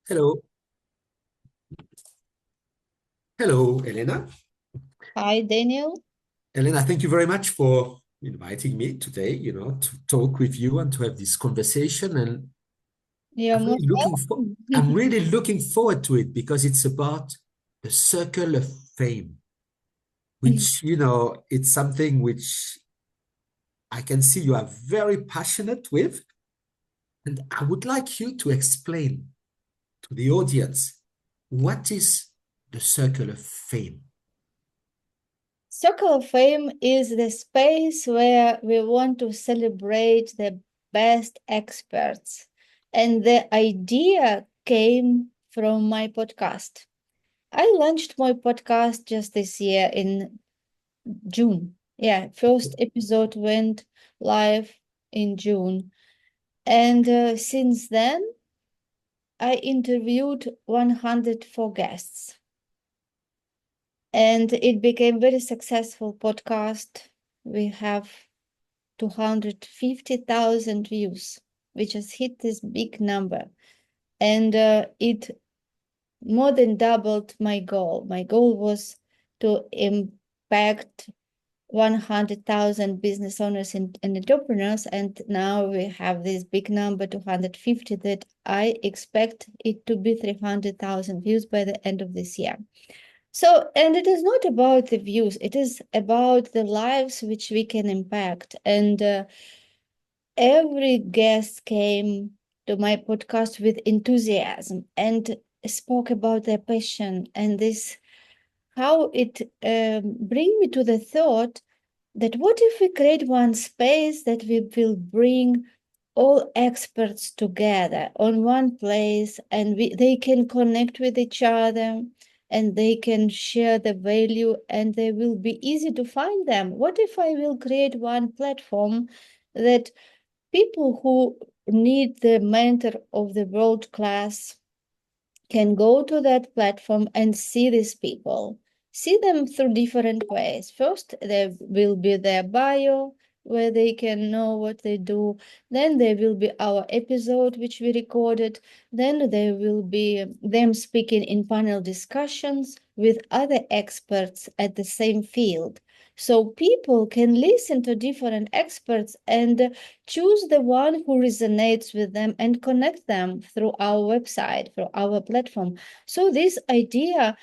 Hello. Hello, Elena. Hi, Daniel. Elena, thank you very much for inviting me today, to talk with you and to have this conversation. And You're I'm most really looking for welcome. I'm really looking forward to it because it's about the circle of fame, which, it's something which I can see you are very passionate with. And I would like you to explain to the audience what is the circle of fame. Circle of Fame is the space where we want to celebrate the best experts. And the idea came from my podcast. I launched my podcast just this year in June. Yeah, first episode went live in June. And since then, I interviewed 104 guests. And it became very successful podcast. We have 250,000 views. We just hit this big number. And it more than doubled my goal. My goal was to impact 100,000 business owners and entrepreneurs. And now we have this big number, 250, that I expect it to be 300,000 views by the end of this year. So, and it is not about the views, it is about the lives which we can impact. And every guest came to my podcast with enthusiasm and spoke about their passion. And this, how it bring me to the thought that what if we create one space that we will bring all experts together on one place, and they can connect with each other and they can share the value, and they will be easy to find them. What if I will create one platform that people who need the mentor of the world class can go to that platform and see these people, see them through different ways. First, there will be their bio, where they can know what they do. Then there will be our episode, which we recorded. Then there will be them speaking in panel discussions with other experts at the same field. So people can listen to different experts and choose the one who resonates with them and connect them through our website, through our platform. So this idea,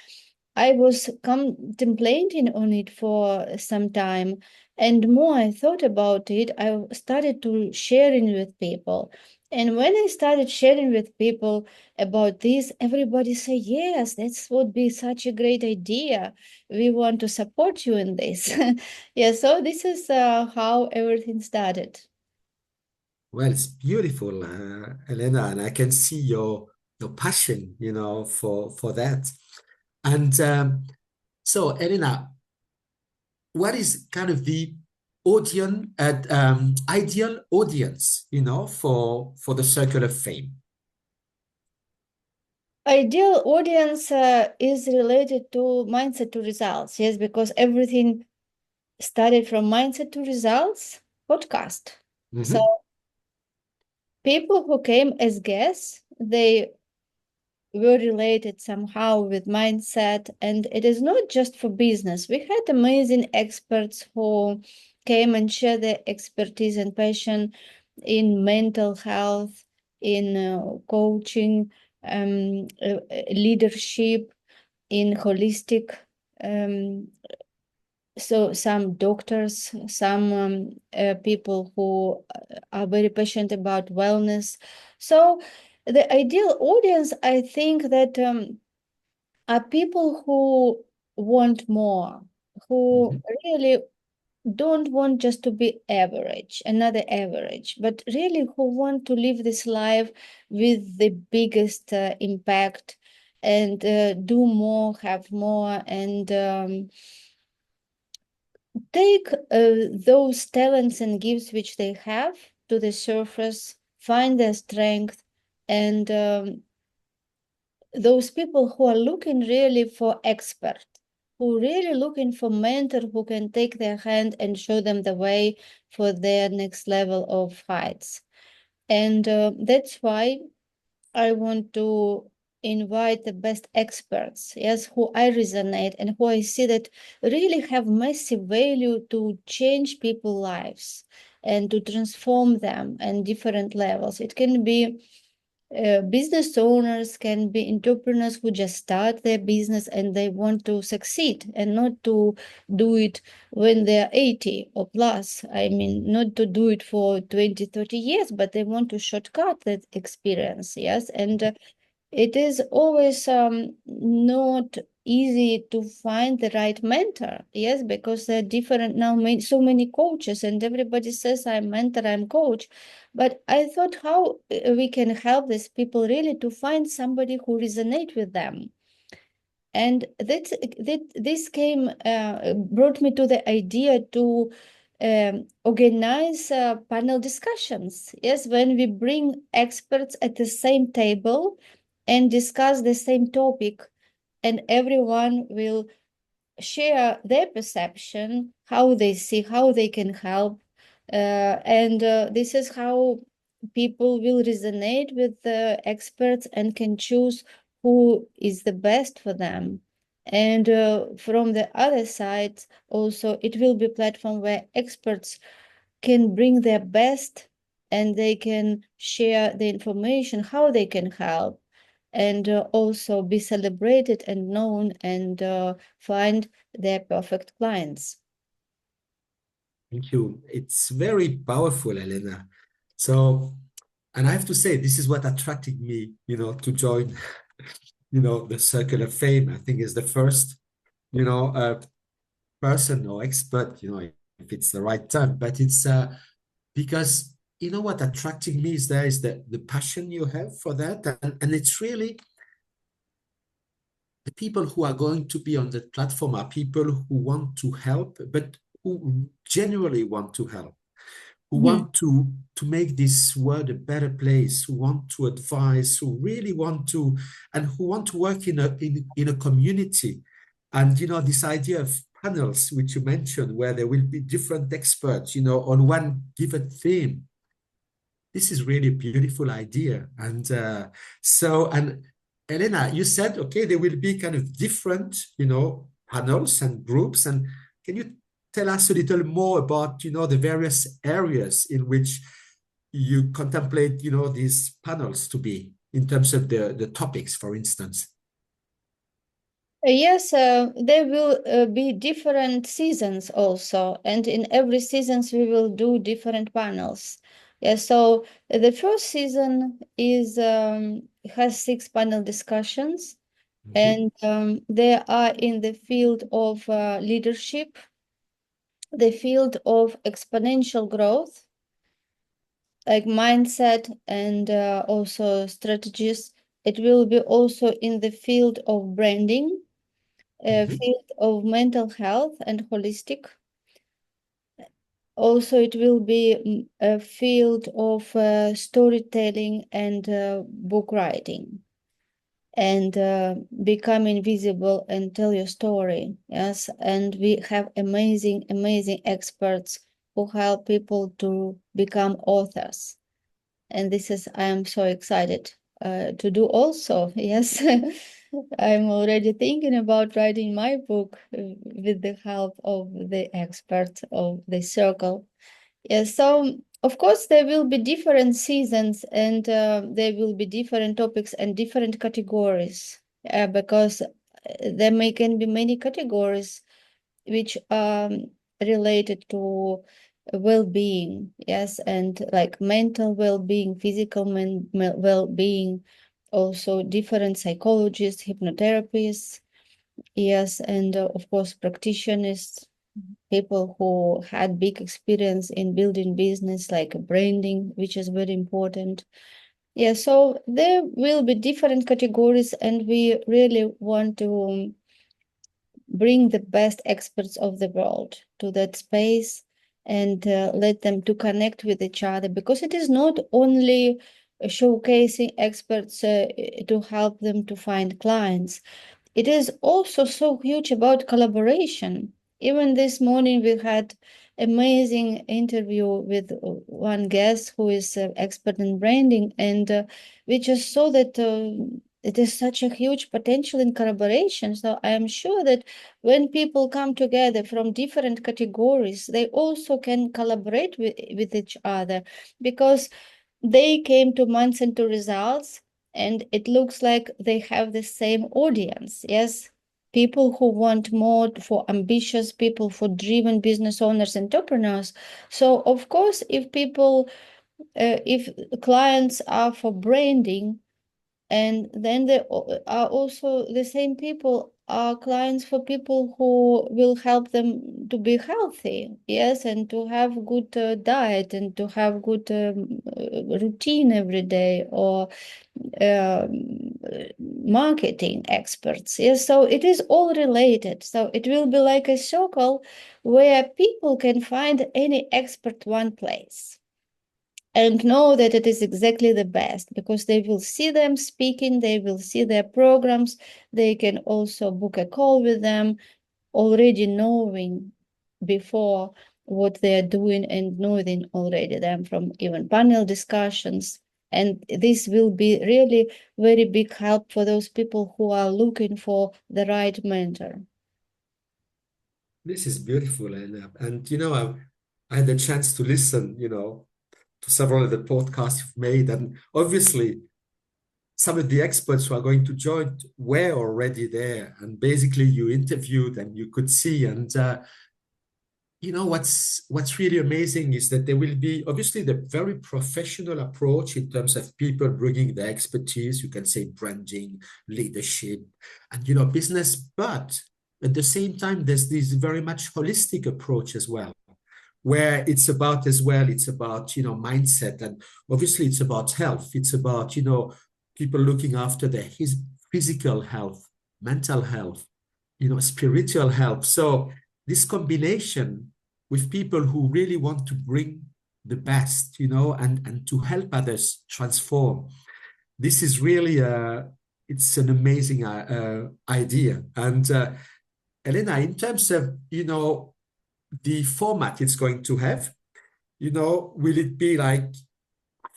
I was contemplating on it for some time, and more I thought about it, I started to sharing with people. And when I started sharing with people about this, everybody say, yes, that would be such a great idea. We want to support you in this. Yeah, so this is how everything started. Well, it's beautiful, Elena, and I can see your passion, for that. And so, Elena, what is kind of the audience, ideal audience, for the Circle of Fame? Ideal audience is related to mindset to results. Yes, because everything started from mindset to results podcast. So Hmm. people who came as guests, they were related somehow with mindset. And it is not just for business. We had amazing experts who came and shared their expertise and passion in mental health, in coaching, leadership, in holistic. So some doctors, some people who are very passionate about wellness. So the ideal audience, I think that are people who want more, who Hmm. really don't want just to be average, another average, but really who want to live this life with the biggest impact and do more, have more, and take those talents and gifts which they have to the surface, find their strength, and those people who are looking really for expert, who really looking for mentor who can take their hand and show them the way for their next level of heights. And that's why I want to invite the best experts, yes, who I resonate and who I see that really have massive value to change people's lives and to transform them at different levels. It can be business owners, can be entrepreneurs who just start their business and they want to succeed and not to do it when they're 80 or plus. I mean, not to do it for 20, 30 years, but they want to shortcut that experience. Yes. And it is always not easy to find the right mentor. Yes, because there are different now, so many coaches, and everybody says I'm mentor, I'm coach. But I thought how we can help these people really to find somebody who resonate with them. And this came brought me to the idea to organize panel discussions. Yes, when we bring experts at the same table and discuss the same topic, and everyone will share their perception, how they see, how they can help. And this is how people will resonate with the experts and can choose who is the best for them. And from the other side, also, it will be a platform where experts can bring their best and they can share the information, how they can help, and also be celebrated and known and find their perfect clients. Thank you. It's very powerful, Elena. So, and I have to say, this is what attracted me, to join, the Circle of Fame. I think is the first, person or expert, if it's the right term, but it's because what attracting me is there is the passion you have for that. And it's really the people who are going to be on the platform are people who want to help, but who genuinely want to help, who Mhm. want to make this world a better place, who want to advise, who really want to, and who want to work in a community. And this idea of panels, which you mentioned, where there will be different experts, on one given theme. This is really a beautiful idea. And and Elena, you said, okay, there will be kind of different, panels and groups. And can you tell us a little more about, the various areas in which you contemplate, these panels to be in terms of the topics, for instance? Yes, there will be different seasons also, and in every seasons we will do different panels. Yeah, so the first season is has 6 panel discussions, Mhm, and they are in the field of leadership, the field of exponential growth, like mindset and also strategies. It will be also in the field of branding, mhm. field of mental health and holistic. Also, it will be a field of storytelling and book writing and becoming visible and tell your story. Yes, and we have amazing, amazing experts who help people to become authors. And this is, I am so excited to do also. Yes, I'm already thinking about writing my book with the help of the experts of the circle. Yes, so of course there will be different seasons and there will be different topics and different categories because there can be many categories which are related to well-being, yes, and like mental well-being, physical well-being, also different psychologists, hypnotherapists, yes, and of course practitioners, people who had big experience in building business like branding, which is very important. Yeah, so there will be different categories, and we really want to bring the best experts of the world to that space and let them to connect with each other, because it is not only showcasing experts to help them to find clients. It is also so huge about collaboration. Even this morning we had amazing interview with one guest who is expert in branding, and we just saw that it is such a huge potential in collaboration. So I am sure that when people come together from different categories, they also can collaborate with each other, because they came to Monsanto results and it looks like they have the same audience. Yes, people who want more, for ambitious people, for driven business owners, entrepreneurs. So of course, if clients are for branding, and then there are also the same people are clients for people who will help them to be healthy, yes, and to have good diet and to have good routine every day, or marketing experts. Yes, so it is all related. So it will be like a circle where people can find any expert one place and know that it is exactly the best, because they will see them speaking, they will see their programs, they can also book a call with them, already knowing before what they are doing and knowing already them from even panel discussions. And this will be really very big help for those people who are looking for the right mentor. This is beautiful, and I had the chance to listen, to several of the podcasts you've made, and obviously some of the experts who are going to join were already there, and basically you interviewed and you could see, and what's really amazing is that there will be obviously the very professional approach in terms of people bringing their expertise. You can say branding, leadership, and business, but at the same time, there's this very much holistic approach as well, where it's about as well, it's about, mindset. And obviously it's about health. It's about, people looking after their his physical health, mental health, spiritual health. So this combination with people who really want to bring the best, and to help others transform. This is really it's an amazing idea. And Elena, in terms of, the format it's going to have, will it be like,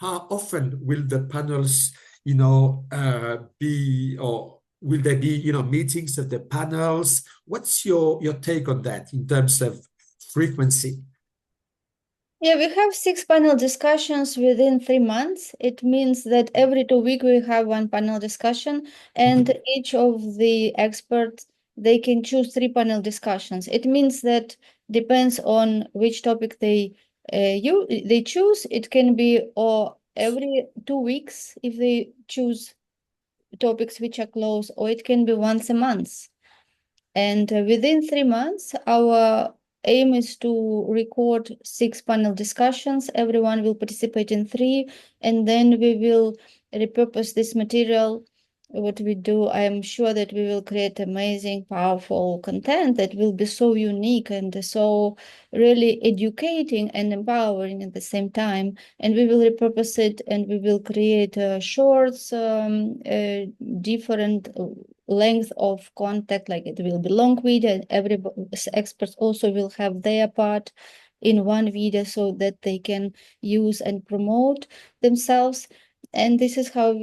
how often will the panels, be, or will there be, meetings of the panels? What's your take on that in terms of frequency? Yeah, we have 6 panel discussions within 3 months. It means that every 2 weeks we have one panel discussion, and Mhm. each of the experts, they can choose 3 panel discussions. It means that depends on which topic they choose. It can be or every 2 weeks if they choose topics which are close, or it can be once a month. And within 3 months, our aim is to record 6 panel discussions. Everyone will participate in 3, and then we will repurpose this material. What we do, I am sure that we will create amazing, powerful content that will be so unique and so really educating and empowering at the same time. And we will repurpose it, and we will create shorts, different length of content, like it will be long video, and every experts also will have their part in one video so that they can use and promote themselves. And this is how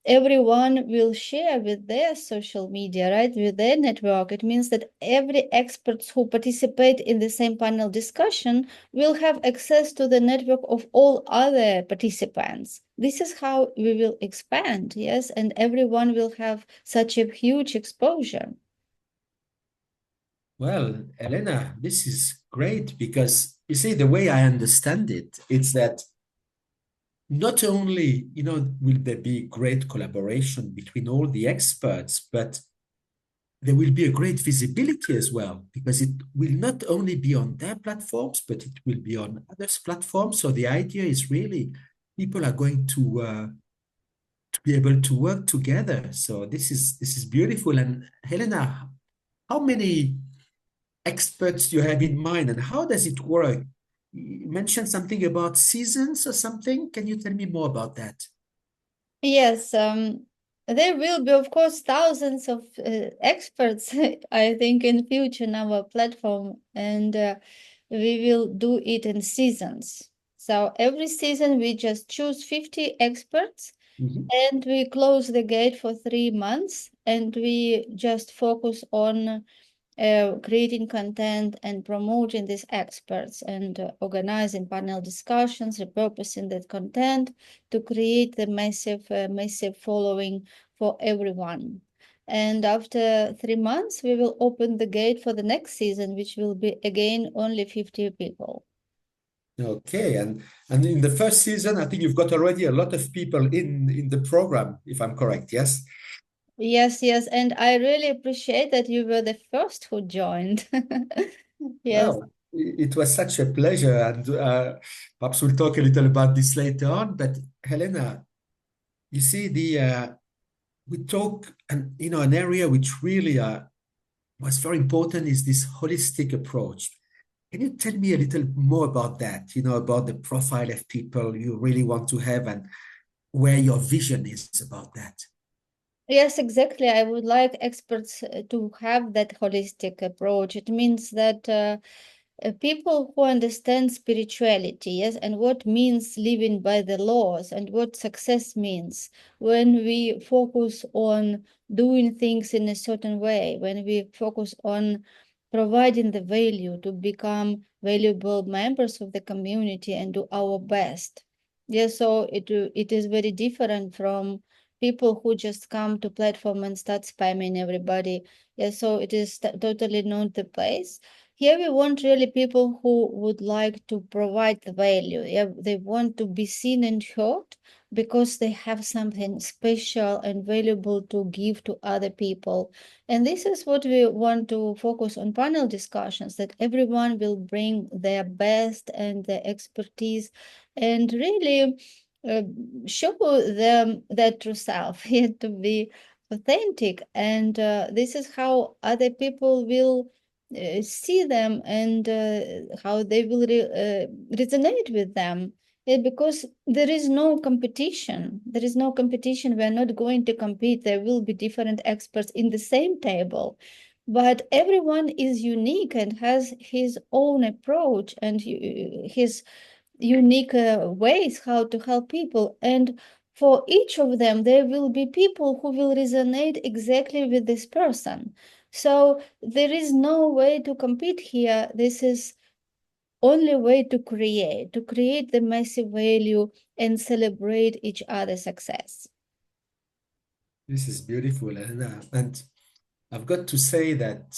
everyone will share with their social media, right, with their network. It means that every experts who participate in the same panel discussion will have access to the network of all other participants. This is how we will expand, yes, and everyone will have such a huge exposure. Well, Elena, this is great because you see, the way I understand it, it's that not only, will there be great collaboration between all the experts, but there will be a great visibility as well, because it will not only be on their platforms, but it will be on others' platforms. So the idea is really people are going to be able to work together. So this is beautiful. And Helena, how many experts do you have in mind, and how does it work? You mentioned something about seasons or something. Can you tell me more about that? Yes, there will be, of course, thousands of experts, I think, in future in our platform, and we will do it in seasons. So every season we just choose 50 experts, Mhm. And we close the gate for 3 months, and we just focus on creating content and promoting these experts and organizing panel discussions, repurposing that content to create the massive following for everyone. And after 3 months, we will open the gate for the next season, which will be again only 50 people. Okay, and in the first season, I think you've got already a lot of people in the program, if I'm correct. Yes. Yes, yes, and I really appreciate that you were the first who joined. Yes. Wow, it was such a pleasure, and perhaps we'll talk a little about this later on. But Helena, you see, the we talk, and an area which really was very important is this holistic approach. Can you tell me a little more about that? About the profile of people you really want to have, and where your vision is about that. Yes, exactly. I would like experts to have that holistic approach. It means that people who understand spirituality, yes, and what means living by the laws and what success means when we focus on doing things in a certain way, when we focus on providing the value to become valuable members of the community and do our best. Yes, so it is very different from people who just come to platform and start spamming everybody. Yes, so it is totally not the place. Here we want really people who would like to provide the value. Yeah, they want to be seen and heard because they have something special and valuable to give to other people. And this is what we want to focus on panel discussions, that everyone will bring their best and their expertise and really uh, show them their true self, yeah, to be authentic. And this is how other people will see them and how they will resonate with them. Yeah, because there is no competition. There is no competition. We are not going to compete. There will be different experts in the same table, but everyone is unique and has his own approach and his unique ways how to help people. And for each of them, there will be people who will resonate exactly with this person. So there is no way to compete here. This is only way to create the massive value and celebrate each other's success. This is beautiful, and I've got to say that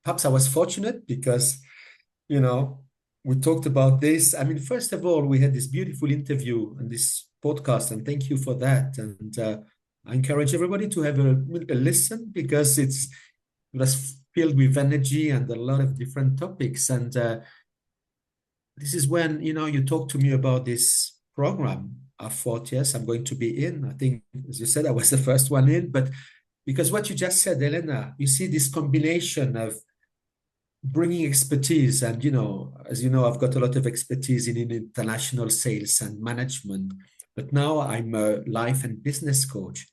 perhaps I was fortunate because you know we talked about this. I mean, first of all, we had this beautiful interview and this podcast, and thank you for that. And I encourage everybody to have a listen because it was filled with energy and a lot of different topics. And this is when you talked to me about this program. I thought, yes, I'm going to be in. I think, as you said, I was the first one in, but because what you just said, Elena, you see this combination of bringing expertise, and as you know, I've got a lot of expertise in international sales and management, but now I'm a life and business coach.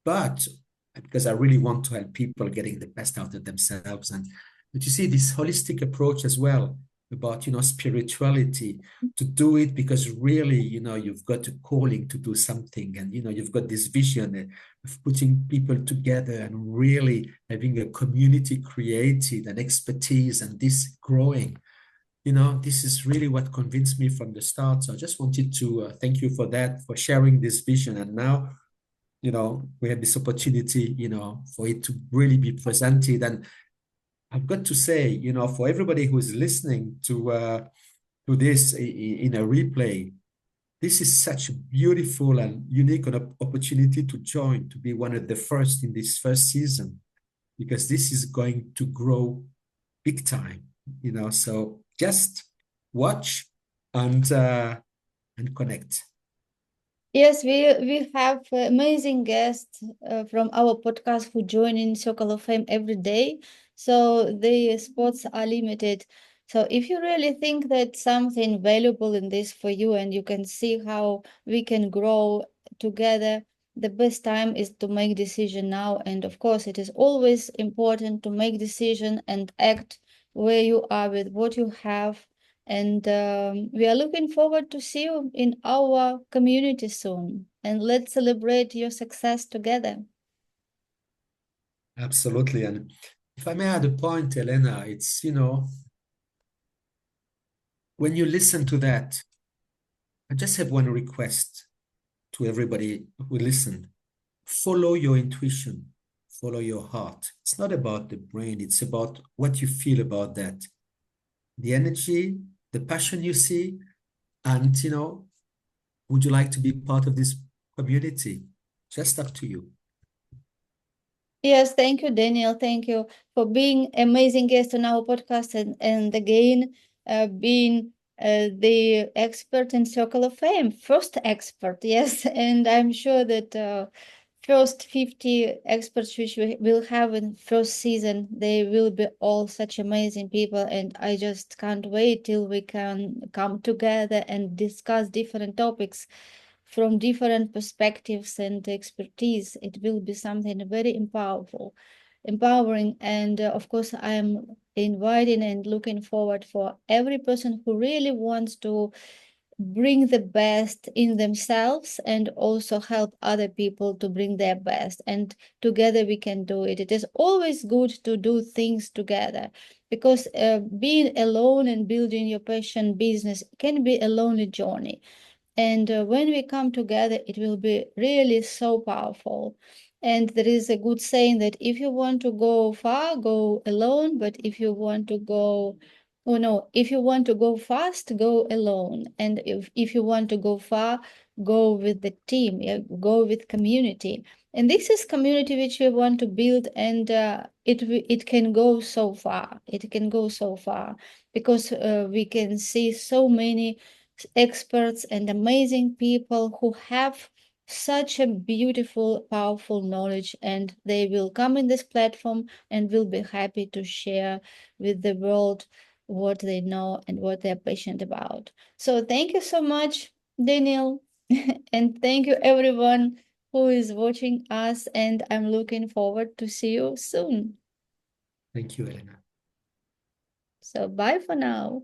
But because I really want to help people getting the best out of themselves, and but you see this holistic approach as well about spirituality, to do it because really you've got a calling to do something, and you've got this vision of putting people together and really having a community created and expertise and this growing. This is really what convinced me from the start. So I just wanted to thank you for that, for sharing this vision. And now, we have this opportunity, for it to really be presented. And I've got to say, for everybody who is listening to this in a replay, this is such a beautiful and unique opportunity to join, to be one of the first in this first season, because this is going to grow big time, So just watch and connect. Yes, we have amazing guests from our podcast who join in Circle of Fame every day. So the spots are limited. So if you really think that something valuable in this for you and you can see how we can grow together, the best time is to make decision now. And of course, it is always important to make decision and act where you are with what you have, and we are looking forward to see you in our community soon. and let's celebrate your success together. Absolutely. And if I may add a point, Elena, it's, when you listen to that, I just have one request to everybody who listen. Follow your intuition, follow your heart. It's not about the brain, it's about what you feel about that. The energy, the passion you see, and, would you like to be part of this community? Just up to you. Yes, thank you, Daniel. Thank you for being amazing guest on our podcast and again being the expert in Circle of Fame, first expert, yes. And I'm sure that first 50 experts which we will have in first season, they will be all such amazing people, and I just can't wait till we can come together and discuss different topics from different perspectives and expertise. It will be something very empowering, and of course I am inviting and looking forward for every person who really wants to bring the best in themselves and also help other people to bring their best, and together we can do it. It is always good to do things together, because being alone and building your passion business can be a lonely journey. And when we come together, it will be really so powerful. And there is a good saying that if you want to go far, go alone. But if you want to go, oh no, if you want to go fast, go alone. And if you want to go far, go with the team, yeah, go with community. And this is community which we want to build, and it can go so far. It can go so far because we can see so many experts and amazing people who have such a beautiful, powerful knowledge, and they will come in this platform and will be happy to share with the world what they know and what they're passionate about. So thank you so much, Daniel, and thank you everyone who is watching us, and I'm looking forward to see you soon. Thank you, Elena. So bye for now.